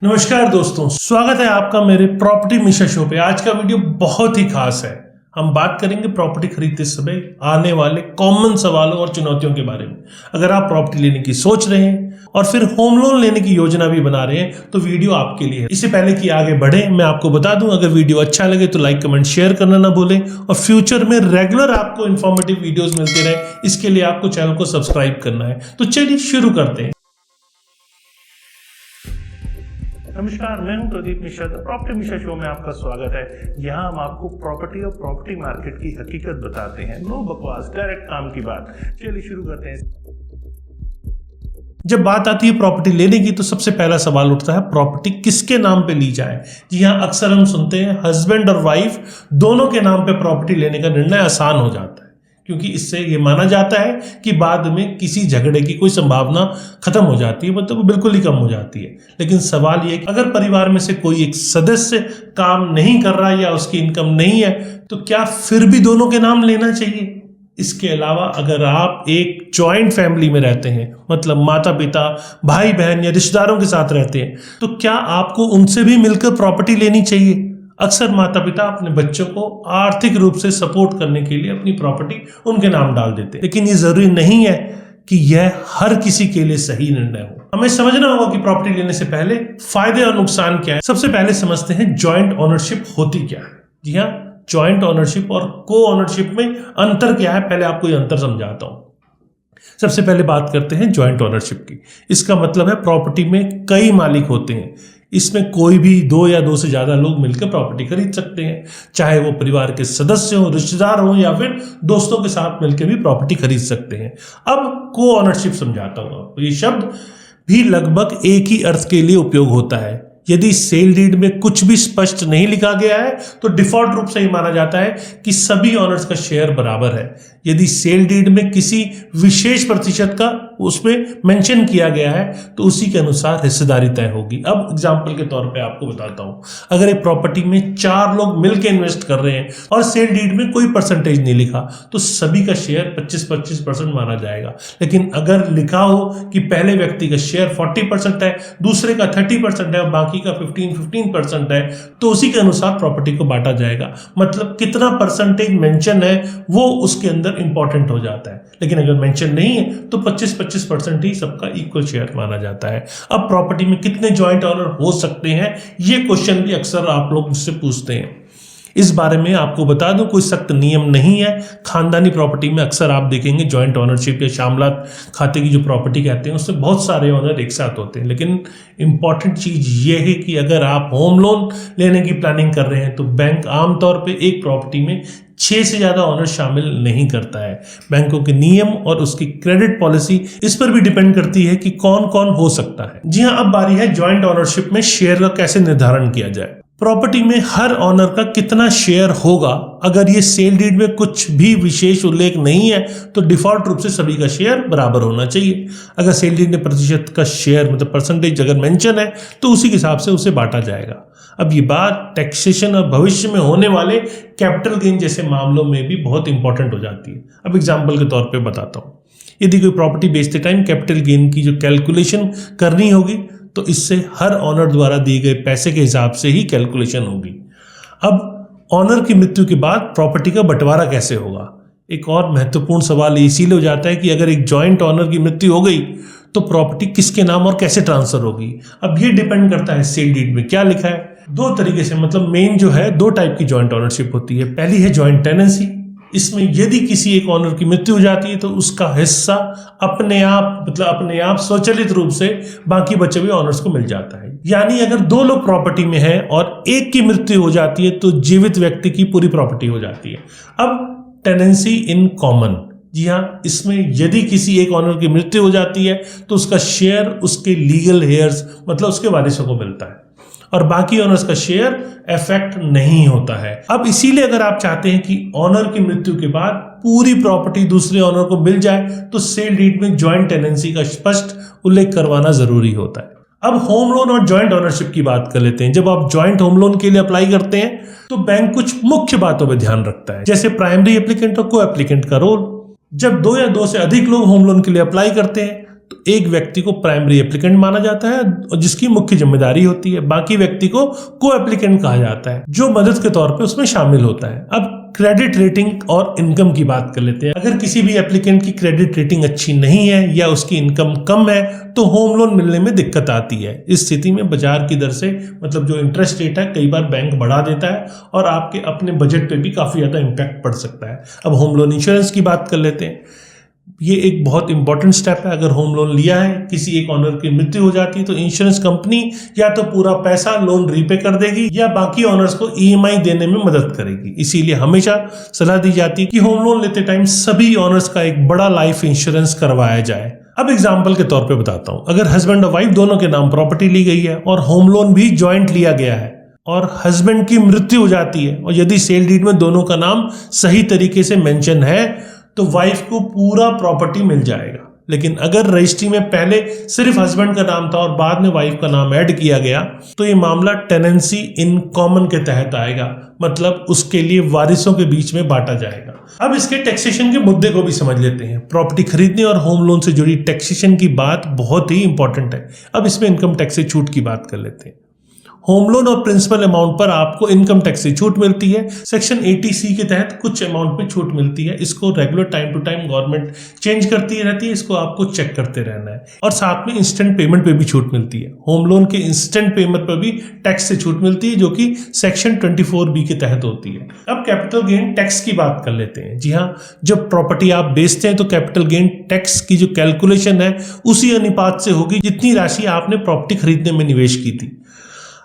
नमस्कार दोस्तों, स्वागत है आपका मेरे प्रॉपर्टी मिशन शो पे। आज का वीडियो बहुत ही खास है। हम बात करेंगे प्रॉपर्टी खरीदते समय आने वाले कॉमन सवालों और चुनौतियों के बारे में। अगर आप प्रॉपर्टी लेने की सोच रहे हैं और फिर होम लोन लेने की योजना भी बना रहे हैं तो वीडियो आपके लिए है। इससे पहले कि आगे बढ़े मैं आपको बता दूं, अगर वीडियो अच्छा लगे तो लाइक कमेंट शेयर करना ना भूलें और फ्यूचर में रेगुलर आपको इंफॉर्मेटिव वीडियोस मिलते रहे, इसके लिए आपको चैनल को सब्सक्राइब करना है। तो चलिए शुरू करते हैं। नमस्कार, मैं हूं Pradeep Mishra. Property mission show में आपका स्वागत है। यहाँ हम आपको प्रॉपर्टी और प्रॉपर्टी मार्केट की हकीकत बताते हैं। नो बकवास, डायरेक्ट काम की बात। चलिए शुरू करते हैं। जब बात आती है प्रॉपर्टी लेने की तो सबसे पहला सवाल उठता है प्रॉपर्टी किसके नाम पे ली जाए। जी हाँ, अक्सर हम सुनते हैं हस्बैंड और वाइफ दोनों के नाम पे प्रॉपर्टी लेने का निर्णय आसान हो जाता है, क्योंकि इससे ये माना जाता है कि बाद में किसी झगड़े की कोई संभावना खत्म हो जाती है, मतलब बिल्कुल ही कम हो जाती है। लेकिन सवाल ये कि अगर परिवार में से कोई एक सदस्य काम नहीं कर रहा या उसकी इनकम नहीं है तो क्या फिर भी दोनों के नाम लेना चाहिए? इसके अलावा अगर आप एक जॉइंट फैमिली में रहते हैं, मतलब माता पिता, भाई बहन या रिश्तेदारों के साथ रहते हैं, तो क्या आपको उनसे भी मिलकर प्रॉपर्टी लेनी चाहिए? अक्सर माता पिता अपने बच्चों को आर्थिक रूप से सपोर्ट करने के लिए अपनी प्रॉपर्टी उनके नाम डाल देते हैं, लेकिन ये जरूरी नहीं है कि यह हर किसी के लिए सही निर्णय हो। हमें समझना होगा कि प्रॉपर्टी लेने से पहले फायदे और नुकसान क्या है। सबसे पहले समझते हैं जॉइंट ओनरशिप होती क्या है। जी हाँ, जॉइंट ओनरशिप और को ओनरशिप में अंतर क्या है, पहले आपको ये अंतर समझाता हूं। सबसे पहले बात करते हैं जॉइंट ओनरशिप की। इसका मतलब है प्रॉपर्टी में कई मालिक होते हैं। इसमें कोई भी दो या दो से ज्यादा लोग मिलकर प्रॉपर्टी खरीद सकते हैं, चाहे वो परिवार के सदस्य हो, रिश्तेदार हो या फिर दोस्तों के साथ मिलकर भी प्रॉपर्टी खरीद सकते हैं। अब को ओनरशिप समझाता हूं आपको। ये शब्द भी लगभग एक ही अर्थ के लिए उपयोग होता है। यदि सेल डीड में कुछ भी स्पष्ट नहीं लिखा गया है तो डिफॉल्ट रूप से ही माना जाता है कि सभी ऑनर्स का शेयर बराबर है। यदि सेल डीड में किसी विशेष प्रतिशत का उसमें मेंशन किया गया है तो उसी के अनुसार हिस्सेदारी तय होगी। अब एग्जांपल के तौर पे आपको बताता हूं, अगर एक प्रॉपर्टी में 4 लोग मिलकर इन्वेस्ट कर रहे हैं और सेल डीड में कोई परसेंटेज नहीं लिखा तो सभी का शेयर 25-25% माना जाएगा। लेकिन अगर लिखा हो कि पहले व्यक्ति का शेयर 40% है, दूसरे का 30% है और बाकी का 15% है, तो उसी के अनुसार प्रॉपर्टी को बांटा जाएगा। मतलब कितना परसेंटेज मेंशन है वो उसके अंदर इंपॉर्टेंट हो जाता है। लेकिन अगर मेंशन नहीं है तो 25-25% ही सबका इक्वल शेयर माना जाता है। अब प्रॉपर्टी में कितने जॉइंट ओनर हो सकते हैं, ये क्वेश्चन भी अक्सर आप लोग मुझसे पूछते हैं। इस बारे में आपको बता दूं, कोई सख्त नियम नहीं है। खानदानी प्रॉपर्टी में अक्सर आप देखेंगे जॉइंट ओनरशिप या शामलात खाते की जो प्रॉपर्टी कहते हैं उसमें बहुत सारे ओनर एक साथ होते हैं। लेकिन इंपॉर्टेंट चीज ये है कि अगर आप होम लोन लेने की प्लानिंग कर रहे हैं तो बैंक आमतौर पे एक प्रॉपर्टी में 6 से ज्यादा ओनर शामिल नहीं करता है। बैंकों के नियम और उसकी क्रेडिट पॉलिसी इस पर भी डिपेंड करती है कि कौन कौन हो सकता है। जी हाँ, अब बारी है जॉइंट ओनरशिप में शेयर का कैसे निर्धारण किया जाए। प्रॉपर्टी में हर ओनर का कितना शेयर होगा, अगर ये सेल डीड में कुछ भी विशेष उल्लेख नहीं है तो डिफॉल्ट रूप से सभी का शेयर बराबर होना चाहिए। अगर सेल डीड में प्रतिशत का शेयर मतलब परसेंटेज अगर मेंशन है तो उसी के हिसाब से उसे बांटा जाएगा। अब ये बात टैक्सेशन और भविष्य में होने वाले कैपिटल गेन जैसे मामलों में भी बहुत इंपॉर्टेंट हो जाती है। अब एग्जाम्पल के तौर पर बताता हूँ। यदि कोई प्रॉपर्टी बेचते टाइम कैपिटल गेन की जो कैलकुलेशन करनी होगी तो इससे हर ऑनर द्वारा दिए गए पैसे के हिसाब से ही कैलकुलेशन होगी। अब ऑनर की मृत्यु के बाद प्रॉपर्टी का बंटवारा कैसे होगा? एक और महत्वपूर्ण सवाल इसीलिए हो जाता है कि अगर एक जॉइंट ऑनर की मृत्यु हो गई तो प्रॉपर्टी किसके नाम और कैसे ट्रांसफर होगी। अब ये डिपेंड करता है सेल डीड में क्या लिखा है। 2 तरीके से, मतलब मेन जो है 2 टाइप की जॉइंट ओनरशिप होती है। पहली है जॉइंट टेनेंसी। इसमें यदि किसी एक ऑनर की मृत्यु हो जाती है तो उसका हिस्सा अपने आप स्वचालित रूप से बाकी बचे हुए ऑनर्स को मिल जाता है। यानी अगर 2 लोग प्रॉपर्टी में हैं और एक की मृत्यु हो जाती है तो जीवित व्यक्ति की पूरी प्रॉपर्टी हो जाती है। अब टेनेंसी इन कॉमन। जी हाँ, इसमें यदि किसी एक ऑनर की मृत्यु हो जाती है तो उसका शेयर उसके लीगल हेयर्स मतलब उसके वारिसों को मिलता है और बाकी ऑनर्स का शेयर इफेक्ट नहीं होता है। अब इसीलिए अगर आप चाहते हैं कि ऑनर की मृत्यु के बाद पूरी प्रॉपर्टी दूसरे ऑनर को मिल जाए तो सेल डीड में जॉइंट टेनेंसी का स्पष्ट उल्लेख करवाना जरूरी होता है। अब होम लोन और जॉइंट ओनरशिप की बात कर लेते हैं। जब आप जॉइंट होम लोन के लिए अप्लाई करते हैं तो बैंक कुछ मुख्य बातों पर ध्यान रखता है, जैसे प्राइमरी एप्लीकेंट और को एप्लीकेंट का रोल। जब 2 या 2 से अधिक लोग होम लोन के लिए अप्लाई करते हैं तो एक व्यक्ति को प्राइमरी एप्लीकेंट माना जाता है और जिसकी मुख्य जिम्मेदारी होती है, बाकी व्यक्ति को को एप्लीकेंट कहा जाता है जो मदद के तौर पे उसमें शामिल होता है। अब क्रेडिट रेटिंग और इनकम की बात कर लेते हैं। अगर किसी भी एप्लीकेंट की क्रेडिट रेटिंग अच्छी नहीं है या उसकी इनकम कम है तो होम लोन मिलने में दिक्कत आती है। इस स्थिति में बाजार की दर से मतलब जो इंटरेस्ट रेट है कई बार बैंक बढ़ा देता है और आपके अपने बजट पे भी काफी ज्यादा इम्पैक्ट पड़ सकता है। अब होम लोन इंश्योरेंस की बात कर लेते हैं। ये एक बहुत इंपॉर्टेंट स्टेप है। अगर होम लोन लिया है, किसी एक ऑनर की मृत्यु हो जाती है तो इंश्योरेंस कंपनी या तो पूरा पैसा लोन रीपे कर देगी या बाकी ऑनर्स को ईएमआई देने में मदद करेगी। इसीलिए हमेशा सलाह दी जाती है कि होम लोन लेते टाइम सभी ऑनर्स का एक बड़ा लाइफ इंश्योरेंस करवाया जाए। अब एग्जाम्पल के तौर पे बताता हूं। अगर हस्बैंड और वाइफ दोनों के नाम प्रॉपर्टी ली गई है और होम लोन भी ज्वाइंट लिया गया है और हस्बैंड की मृत्यु हो जाती है और यदि सेल डीड में दोनों का नाम सही तरीके से मेंशन है तो वाइफ को पूरा प्रॉपर्टी मिल जाएगा। लेकिन अगर रजिस्ट्री में पहले सिर्फ हस्बैंड का नाम था और बाद में वाइफ का नाम ऐड किया गया तो ये मामला टेनेंसी इन कॉमन के तहत आएगा, मतलब उसके लिए वारिसों के बीच में बांटा जाएगा। अब इसके टैक्सेशन के मुद्दे को भी समझ लेते हैं। प्रॉपर्टी खरीदने और होम लोन से जुड़ी टैक्सेशन की बात बहुत ही इंपॉर्टेंट है। अब इसमें इनकम टैक्स से छूट की बात कर लेते हैं। होम लोन और प्रिंसिपल अमाउंट पर आपको इनकम टैक्स से छूट मिलती है। सेक्शन 80C के तहत कुछ अमाउंट पे छूट मिलती है। इसको regular time to time government change करती रहती है, इसको आपको चेक करते रहना है। और साथ में इंस्टेंट पेमेंट पे भी छूट मिलती है। होम लोन के इंस्टेंट पेमेंट पर भी टैक्स से छूट मिलती है जो कि सेक्शन 24B के तहत होती है। अब कैपिटल गेन टैक्स की बात कर लेते हैं। जी हाँ, जब प्रॉपर्टी आप बेचते हैं तो कैपिटल गेन टैक्स की जो कैलकुलेशन है उसी अनुपात से होगी जितनी राशि आपने प्रॉपर्टी खरीदने में निवेश की थी।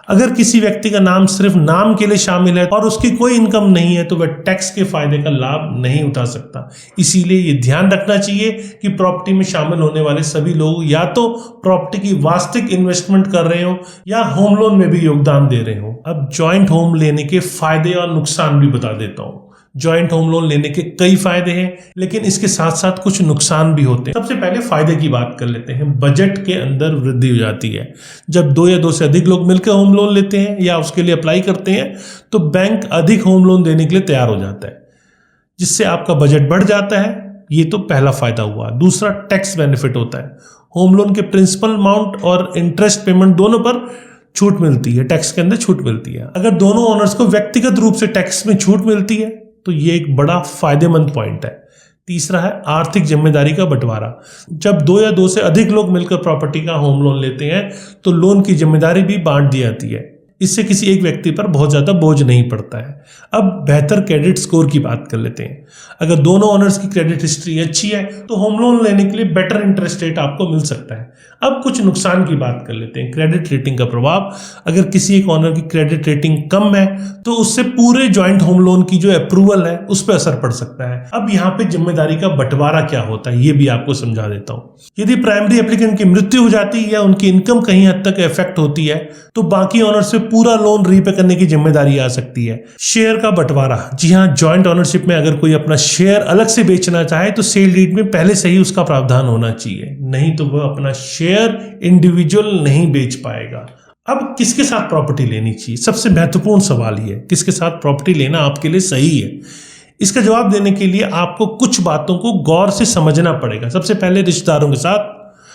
अगर किसी व्यक्ति का नाम सिर्फ नाम के लिए शामिल है और उसकी कोई इनकम नहीं है तो वह टैक्स के फायदे का लाभ नहीं उठा सकता। इसीलिए ये ध्यान रखना चाहिए कि प्रॉपर्टी में शामिल होने वाले सभी लोग या तो प्रॉपर्टी की वास्तविक इन्वेस्टमेंट कर रहे हो या होम लोन में भी योगदान दे रहे हो। अब जॉइंट होम लेने के फायदे और नुकसान भी बता देता हूँ। जॉइंट होम लोन लेने के कई फायदे हैं लेकिन इसके साथ साथ कुछ नुकसान भी होते हैं। सबसे पहले फायदे की बात कर लेते हैं। बजट के अंदर वृद्धि हो जाती है। जब 2 या 2 से अधिक लोग मिलकर होम लोन लेते हैं या उसके लिए अप्लाई करते हैं तो बैंक अधिक होम लोन देने के लिए तैयार हो जाता है, जिससे आपका बजट बढ़ जाता है। ये तो पहला फायदा हुआ। दूसरा, टैक्स बेनिफिट होता है। होम लोन के प्रिंसिपल अमाउंट और इंटरेस्ट पेमेंट दोनों पर छूट मिलती है, टैक्स के अंदर छूट मिलती है। अगर दोनों ओनर्स को व्यक्तिगत रूप से टैक्स में छूट मिलती है तो ये एक बड़ा फायदेमंद पॉइंट है। तीसरा है आर्थिक जिम्मेदारी का बंटवारा। जब 2 या 2 से अधिक लोग मिलकर प्रॉपर्टी का होम लोन लेते हैं तो लोन की जिम्मेदारी भी बांट दी जाती है। इससे किसी एक व्यक्ति पर बहुत ज़्यादा बोझ नहीं पड़ता है। अब बेहतर क्रेडिट स्कोर की बात कर लेते हैं। अगर दोनों ओनर्स की क्रेडिट हिस्ट्री अच्छी है तो होम लोन लेने के लिए बेटर इंटरेस्ट रेट आपको मिल सकता है। अब कुछ नुकसान की बात कर लेते हैं। क्रेडिट रेटिंग का प्रभाव। अगर किसी एक ओनर की क्रेडिट रेटिंग कम है तो उससे पूरे ज्वाइंट होम लोन की जो अप्रूवल है उस पर असर पड़ सकता है। अब यहाँ पे जिम्मेदारी का बंटवारा क्या होता है ये भी आपको समझा देता हूँ। यदि प्राइमरी एप्लीकेंट की मृत्यु हो जाती है या उनकी इनकम कहीं हद तक इफेक्ट होती है तो बाकी ओनर से पूरा लोन रीपे करने की जिम्मेदारी आ सकती है। शेयर का बंटवारा। जी हाँ, जॉइंट ओनरशिप में अगर कोई अपना शेयर अलग से बेचना चाहे तो सेल डीड में पहले से ही उसका प्रावधान होना चाहिए, नहीं तो वह अपना शेयर इंडिविजुअल नहीं बेच पाएगा। अब किसके साथ प्रॉपर्टी लेनी चाहिए? सबसे महत्वपूर्ण सवाल ये है, किसके साथ प्रॉपर्टी लेना आपके लिए सही है? इसका जवाब देने के लिए आपको कुछ बातों को गौर से समझना पड़ेगा। सबसे पहले रिश्तेदारों के साथ।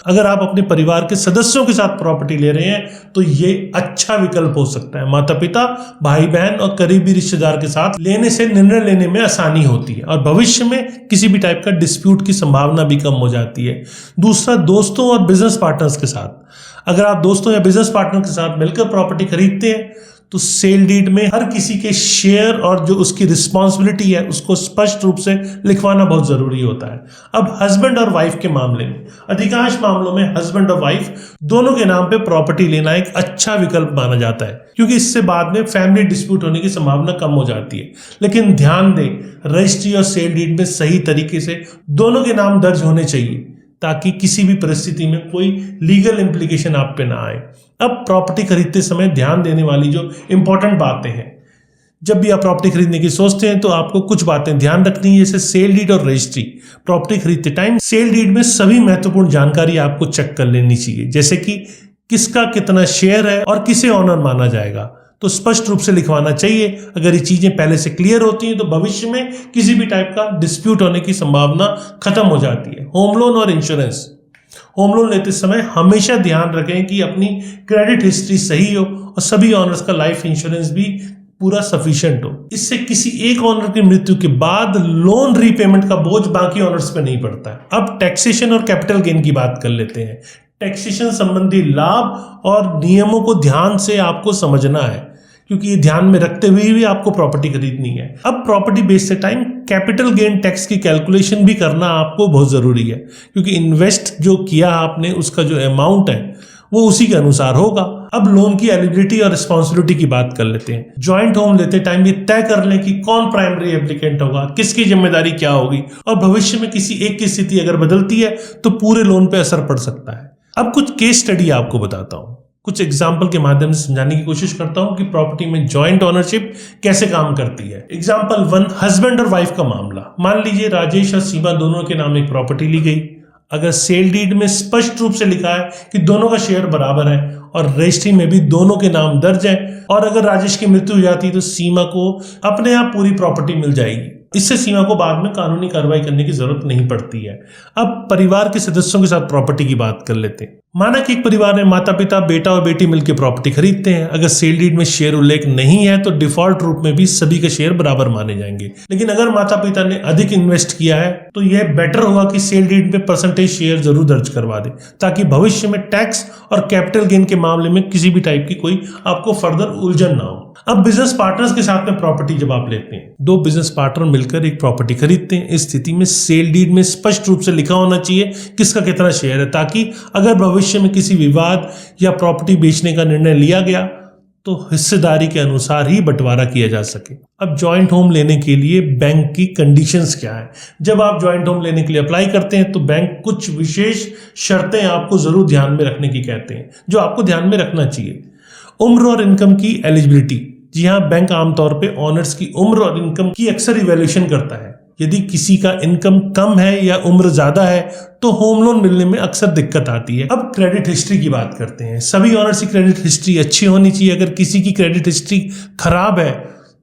अगर आप अपने परिवार के सदस्यों के साथ प्रॉपर्टी ले रहे हैं तो ये अच्छा विकल्प हो सकता है। माता पिता, भाई बहन और करीबी रिश्तेदार के साथ लेने से निर्णय लेने में आसानी होती है और भविष्य में किसी भी टाइप का डिस्प्यूट की संभावना भी कम हो जाती है। दूसरा, दोस्तों और बिजनेस पार्टनर्स के साथ। अगर आप दोस्तों या बिजनेस पार्टनर के साथ मिलकर प्रॉपर्टी खरीदते हैं तो सेल डीड में हर किसी के शेयर और जो उसकी रिस्पॉन्सिबिलिटी है उसको स्पष्ट रूप से लिखवाना बहुत जरूरी होता है। अब हस्बैंड और वाइफ के मामले में, अधिकांश मामलों में हस्बैंड और वाइफ दोनों के नाम पे प्रॉपर्टी लेना एक अच्छा विकल्प माना जाता है क्योंकि इससे बाद में फैमिली डिस्प्यूट होने की संभावना कम हो जाती है। लेकिन ध्यान दें, रजिस्ट्री और सेल डीड में सही तरीके से दोनों के नाम दर्ज होने चाहिए ताकि किसी भी परिस्थिति में कोई लीगल इम्प्लीकेशन आप पे ना आए। अब प्रॉपर्टी खरीदते समय ध्यान देने वाली जो इंपॉर्टेंट बातें हैं, जब भी आप प्रॉपर्टी खरीदने की सोचते हैं तो आपको कुछ बातें ध्यान रखनी है, जैसे सेल डीड और रजिस्ट्री। प्रॉपर्टी खरीदते टाइम सेल डीड में सभी महत्वपूर्ण जानकारी आपको चेक कर लेनी चाहिए, जैसे कि किसका कितना शेयर है और किसे ऑनर माना जाएगा, तो स्पष्ट रूप से लिखवाना चाहिए। अगर ये चीजें पहले से क्लियर होती हैं तो भविष्य में किसी भी टाइप का डिस्प्यूट होने की संभावना खत्म हो जाती है। होम लोन और इंश्योरेंस। होम लोन लेते समय हमेशा ध्यान रखें कि अपनी क्रेडिट हिस्ट्री सही हो और सभी ऑनर्स का लाइफ इंश्योरेंस भी पूरा सफिशिएंट हो। इससे किसी एक ऑनर की मृत्यु के बाद लोन रीपेमेंट का बोझ बाकी ऑनर्स पे नहीं पड़ता है। अब टैक्सेशन और कैपिटल गेन की बात कर लेते हैं। टैक्सेशन संबंधी लाभ और नियमों को ध्यान से आपको समझना है, क्योंकि ये ध्यान में रखते हुए भी आपको प्रॉपर्टी खरीदनी है। अब प्रॉपर्टी बेचते टाइम कैपिटल गेन टैक्स की कैलकुलेशन भी करना आपको बहुत जरूरी है, क्योंकि इन्वेस्ट जो किया आपने उसका जो अमाउंट है वो उसी के अनुसार होगा। अब लोन की एलिजिबिलिटी और रिस्पॉन्सिबिलिटी की बात कर लेते हैं। जॉइंट होम लेते टाइम ये तय कर लें कि कौन प्राइमरी एप्लीकेंट होगा, किसकी जिम्मेदारी क्या होगी, और भविष्य में किसी एक की स्थिति अगर बदलती है तो पूरे लोन पे असर पड़ सकता है। अब कुछ केस स्टडी आपको बताता हूं, कुछ एग्जाम्पल के माध्यम से समझाने की कोशिश करता हूं कि प्रॉपर्टी में जॉइंट ओनरशिप कैसे काम करती है। एग्जाम्पल 1, हस्बैंड और वाइफ का मामला। मान लीजिए राजेश और सीमा दोनों के नाम एक प्रॉपर्टी ली गई। अगर सेल डीड में स्पष्ट रूप से लिखा है कि दोनों का शेयर बराबर है और रजिस्ट्री में भी दोनों के नाम दर्ज है, और अगर राजेश की मृत्यु हो जाती है तो सीमा को अपने आप पूरी प्रॉपर्टी मिल जाएगी। इससे सीमा को बाद में कानूनी कार्रवाई करने की जरूरत नहीं पड़ती है। अब परिवार के सदस्यों के साथ प्रॉपर्टी की बात कर लेते हैं। माना कि एक परिवार में माता पिता, बेटा और बेटी मिलकर प्रॉपर्टी खरीदते हैं। अगर सेल डीड में शेयर उल्लेख नहीं है तो डिफॉल्ट रूप में भी सभी के शेयर बराबर माने जाएंगे। लेकिन अगर माता पिता ने अधिक इन्वेस्ट किया है तो यह बेटर होगा कि सेल डीड में परसेंटेज शेयर जरूर दर्ज करवा दे, ताकि भविष्य में टैक्स और कैपिटल गेन के मामले में किसी भी टाइप की कोई आपको फर्दर उलझन ना हो। अब बिजनेस पार्टनर्स के साथ में प्रॉपर्टी जब आप लेते हैं, दो बिजनेस पार्टनर मिलकर एक प्रॉपर्टी खरीदते हैं, इस स्थिति में सेल डीड में स्पष्ट रूप से लिखा होना चाहिए किसका कितना शेयर है, ताकि अगर भविष्य में किसी विवाद या प्रॉपर्टी बेचने का निर्णय लिया गया तो हिस्सेदारी के अनुसार ही बंटवारा किया जा सके। अब जॉइंट होम लेने के लिए बैंक की कंडीशंस क्या है। जब आप जॉइंट होम लेने के लिए अप्लाई करते हैं तो बैंक कुछ विशेष शर्तें आपको जरूर ध्यान में रखने की कहते हैं, जो आपको ध्यान में रखना चाहिए। उम्र और इनकम की एलिजिबिलिटी। जी हाँ, बैंक आमतौर पे ऑनर्स की उम्र और इनकम की अक्सर इवैल्यूएशन करता है। यदि किसी का इनकम कम है या उम्र ज्यादा है तो होम लोन मिलने में अक्सर दिक्कत आती है। अब क्रेडिट हिस्ट्री की बात करते हैं। सभी ऑनर्स की क्रेडिट हिस्ट्री अच्छी होनी चाहिए। अगर किसी की क्रेडिट हिस्ट्री खराब है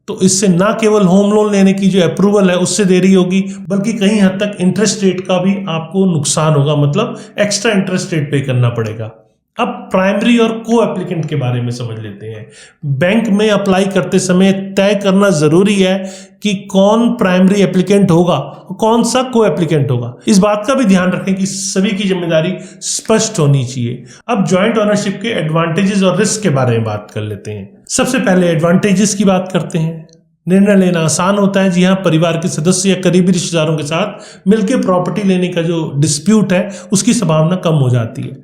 तो इससे ना केवल होम लोन लेने की जो अप्रूवल है उससे देरी होगी, बल्कि कहीं हद तक इंटरेस्ट रेट का भी आपको नुकसान होगा, मतलब एक्स्ट्रा इंटरेस्ट रेट पे करना पड़ेगा। अब प्राइमरी और को एप्लीकेंट के बारे में समझ लेते हैं। बैंक में अप्लाई करते समय तय करना जरूरी है कि कौन प्राइमरी एप्लीकेंट होगा और कौन सा को एप्लीकेंट होगा। इस बात का भी ध्यान रखें कि सभी की जिम्मेदारी स्पष्ट होनी चाहिए। अब जॉइंट ओनरशिप के एडवांटेजेस और रिस्क के बारे में बात कर लेते हैं। सबसे पहले एडवांटेजेस की बात करते हैं। निर्णय लेना आसान होता है। जी हाँ, परिवार के सदस्य या करीबी रिश्तेदारों के साथ मिलकर प्रॉपर्टी लेने का जो डिस्प्यूट है उसकी संभावना कम हो जाती है,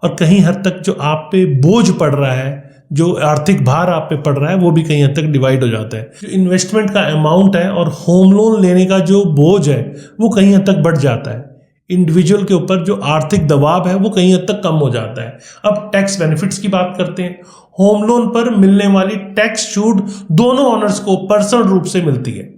और कहीं हद तक जो आप पे बोझ पड़ रहा है, जो आर्थिक भार आप पे पड़ रहा है, वो भी कहीं हद तक डिवाइड हो जाता है। जो इन्वेस्टमेंट का अमाउंट है और होम लोन लेने का जो बोझ है वो कहीं हद तक बढ़ जाता है। इंडिविजुअल के ऊपर जो आर्थिक दबाव है वो कहीं हद तक कम हो जाता है। अब टैक्स बेनिफिट्स की बात करते हैं। होम लोन पर मिलने वाली टैक्स छूट दोनों ऑनर्स को पर्सनल रूप से मिलती है,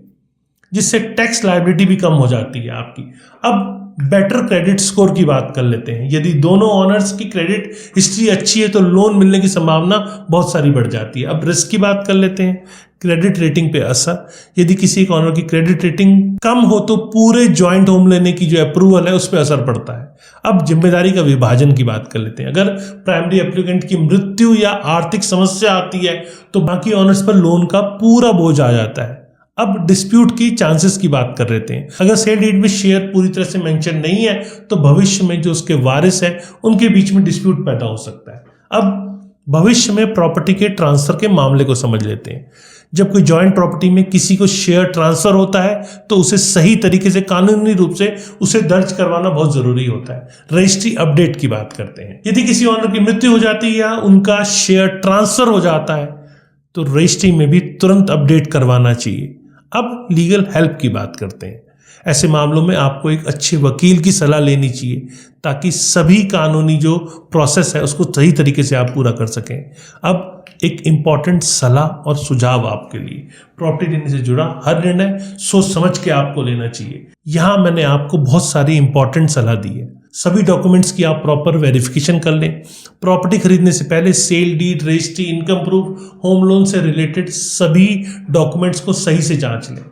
जिससे टैक्स लायबिलिटी भी कम हो जाती है आपकी। अब बेटर क्रेडिट स्कोर की बात कर लेते हैं। यदि दोनों ऑनर्स की क्रेडिट हिस्ट्री अच्छी है तो लोन मिलने की संभावना बहुत सारी बढ़ जाती है। अब रिस्क की बात कर लेते हैं। क्रेडिट रेटिंग पे असर। यदि किसी एक ऑनर की क्रेडिट रेटिंग कम हो तो पूरे जॉइंट होम लेने की जो अप्रूवल है उस पर असर पड़ता है। अब जिम्मेदारी का विभाजन की बात कर लेते हैं। अगर प्राइमरी एप्लीकेंट की मृत्यु या आर्थिक समस्या आती है तो बाकी ऑनर्स पर लोन का पूरा बोझ आ जाता है। अब डिस्प्यूट की चांसेस की बात कर लेते हैं। अगर सेल डीड में शेयर पूरी तरह से मेंशन नहीं है तो भविष्य में जो उसके वारिस है उनके बीच में डिस्प्यूट पैदा हो सकता है। अब भविष्य में प्रॉपर्टी के ट्रांसफर के मामले को समझ लेते हैं। जब कोई जॉइंट प्रॉपर्टी में किसी को शेयर ट्रांसफर होता है तो उसे सही तरीके से कानूनी रूप से उसे दर्ज करवाना बहुत जरूरी होता है। रजिस्ट्री अपडेट की बात करते हैं। यदि किसी ऑनर की मृत्यु हो जाती है या उनका शेयर ट्रांसफर हो जाता है तो रजिस्ट्री में भी तुरंत अपडेट करवाना चाहिए। अब लीगल हेल्प की बात करते हैं। ऐसे मामलों में आपको एक अच्छे वकील की सलाह लेनी चाहिए ताकि सभी कानूनी जो प्रोसेस है उसको सही तरीके से आप पूरा कर सकें। अब एक इम्पॉर्टेंट सलाह और सुझाव आपके लिए, प्रॉपर्टी लेने से जुड़ा हर निर्णय सोच समझ के आपको लेना चाहिए। यहाँ मैंने आपको बहुत सारी इंपॉर्टेंट सलाह दी है। सभी डॉक्यूमेंट्स की आप प्रॉपर वेरिफिकेशन कर लें। प्रॉपर्टी खरीदने से पहले sale deed, registry, income proof, home loan से रिलेटेड सभी डॉक्यूमेंट्स को सही से जांच लें।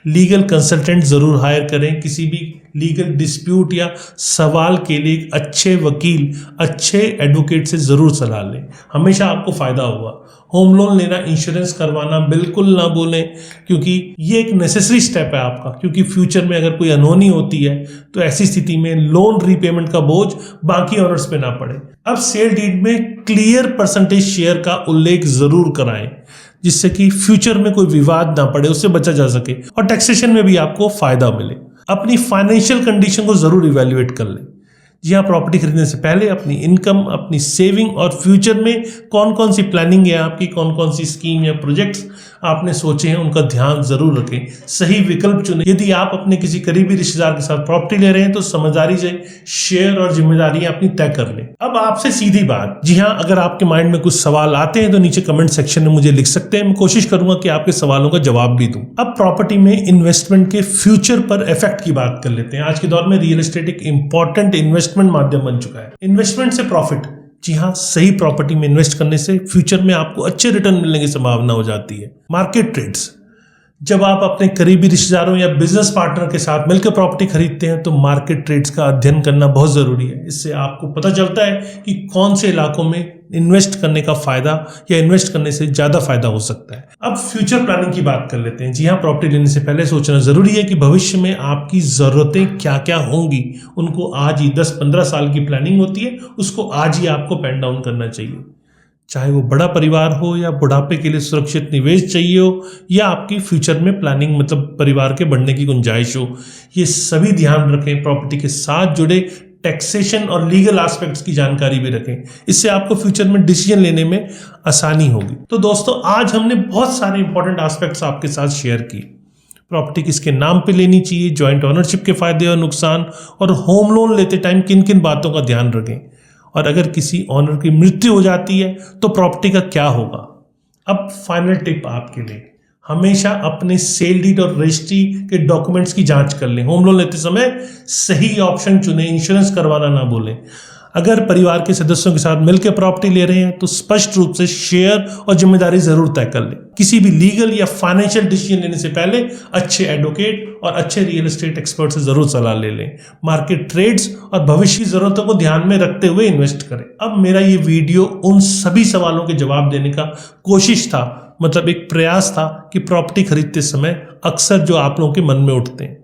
लीगल कंसल्टेंट जरूर हायर करें। किसी भी लीगल डिस्प्यूट या सवाल के लिए एक अच्छे वकील, अच्छे एडवोकेट से ज़रूर सलाह लें, हमेशा आपको फ़ायदा होगा। होम लोन लेना, इंश्योरेंस करवाना बिल्कुल ना भूलें, क्योंकि ये एक नेसेसरी स्टेप है आपका, क्योंकि फ्यूचर में अगर कोई अनहोनी होती है तो ऐसी स्थिति में लोन रीपेमेंट का बोझ बाकी ओनर्स पे ना पड़े। अब सेल डीड में क्लियर परसेंटेज शेयर का उल्लेख जरूर कराएं, जिससे कि फ्यूचर में कोई विवाद ना पड़े, उससे बचा जा सके और टैक्सेशन में भी आपको फायदा मिले। अपनी फाइनेंशियल कंडीशन को जरूर इवैल्यूएट कर लें। जी हाँ, प्रॉपर्टी खरीदने से पहले अपनी इनकम, अपनी सेविंग और फ्यूचर में कौन कौन सी प्लानिंग है आपकी, कौन कौन सी स्कीम या प्रोजेक्ट्स आपने सोचे हैं, उनका ध्यान जरूर रखें। सही विकल्प चुनें। यदि आप अपने किसी करीबी रिश्तेदार के साथ प्रॉपर्टी ले रहे हैं तो समझदारी से शेयर और जिम्मेदारियां अपनी तय कर लें। अब आपसे सीधी बात, जी हाँ, अगर आपके माइंड में कुछ सवाल आते हैं तो नीचे कमेंट सेक्शन में मुझे लिख सकते हैं। मैं कोशिश करूंगा कि आपके सवालों का जवाब भी दूं। अब प्रॉपर्टी में इन्वेस्टमेंट के फ्यूचर पर इफेक्ट की बात कर लेते हैं। आज के दौर में रियल एस्टेट एक इंपॉर्टेंट इन्वेस्टमेंट माध्यम बन चुका है। इन्वेस्टमेंट से प्रॉफिट, जी हाँ, सही प्रॉपर्टी में इन्वेस्ट करने से फ्यूचर में आपको अच्छे रिटर्न मिलने की संभावना हो जाती है। मार्केट ट्रेड्स, जब आप अपने करीबी रिश्तेदारों या बिजनेस पार्टनर के साथ मिलकर प्रॉपर्टी खरीदते हैं तो मार्केट ट्रेड्स का अध्ययन करना बहुत जरूरी है। इससे आपको पता चलता है कि कौन से इलाकों में इन्वेस्ट करने का फायदा या इन्वेस्ट करने से ज्यादा फायदा हो सकता है। अब फ्यूचर प्लानिंग की बात कर लेते हैं। जी हाँ, प्रॉपर्टी लेने से पहले सोचना जरूरी है कि भविष्य में आपकी जरूरतें क्या क्या होंगी। उनको आज ही 10-15 साल की प्लानिंग होती है, उसको आज ही आपको पेन डाउन करना चाहिए। चाहे वो बड़ा परिवार हो या बुढ़ापे के लिए सुरक्षित निवेश चाहिए हो या आपकी फ्यूचर में प्लानिंग मतलब परिवार के बढ़ने की गुंजाइश हो, ये सभी ध्यान रखें। प्रॉपर्टी के साथ जुड़े टैक्सेशन और लीगल एस्पेक्ट्स की जानकारी भी रखें, इससे आपको फ्यूचर में डिसीजन लेने में आसानी होगी। तो दोस्तों, आज हमने बहुत सारे इंपॉर्टेंट एस्पेक्ट्स आपके साथ शेयर किए। प्रॉपर्टी किसके नाम पे लेनी चाहिए, जॉइंट ओनरशिप के फायदे और नुकसान, और होम लोन लेते टाइम किन किन बातों का ध्यान रखें, और अगर किसी ऑनर की मृत्यु हो जाती है तो प्रॉपर्टी का क्या होगा। अब फाइनल टिप आपके लिए, हमेशा अपने सेल डीड और रजिस्ट्री के डॉक्यूमेंट्स की जांच कर लें। होम लोन लेते समय सही ऑप्शन चुनें, इंश्योरेंस करवाना ना भूलें। अगर परिवार के सदस्यों के साथ मिलकर प्रॉपर्टी ले रहे हैं तो स्पष्ट रूप से शेयर और जिम्मेदारी जरूर तय कर लें। किसी भी लीगल या फाइनेंशियल डिसीजन लेने से पहले अच्छे एडवोकेट और अच्छे रियल एस्टेट एक्सपर्ट से जरूर सलाह ले लें। मार्केट ट्रेड्स और भविष्य की जरूरतों को ध्यान में रखते हुए इन्वेस्ट करें। अब मेरा ये वीडियो उन सभी सवालों के जवाब देने का कोशिश था, मतलब एक प्रयास था कि प्रॉपर्टी खरीदते समय अक्सर जो आप लोगों के मन में उठते हैं,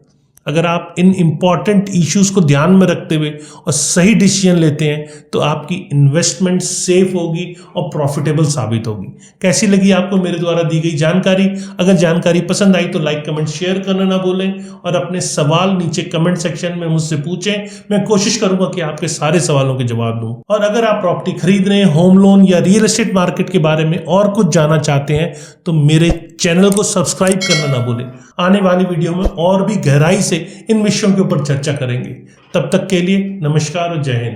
अगर आप इन इंपॉर्टेंट इश्यूज को ध्यान में रखते हुए और सही डिसीजन लेते हैं तो आपकी इन्वेस्टमेंट सेफ होगी और प्रॉफिटेबल साबित होगी। कैसी लगी आपको मेरे द्वारा दी गई जानकारी? अगर जानकारी पसंद आई तो लाइक, कमेंट, शेयर करना ना भूलें और अपने सवाल नीचे कमेंट सेक्शन में मुझसे पूछें। मैं कोशिश करूंगा कि आपके सारे सवालों के जवाब दूं। और अगर आप प्रॉपर्टी खरीद रहे हैं, होम लोन या रियल एस्टेट मार्केट के बारे में और कुछ जानना चाहते हैं तो मेरे चैनल को सब्सक्राइब करना ना भूलें। आने वाली वीडियो में और भी गहराई से इन विषयों के ऊपर चर्चा करेंगे। तब तक के लिए नमस्कार और जय हिंद।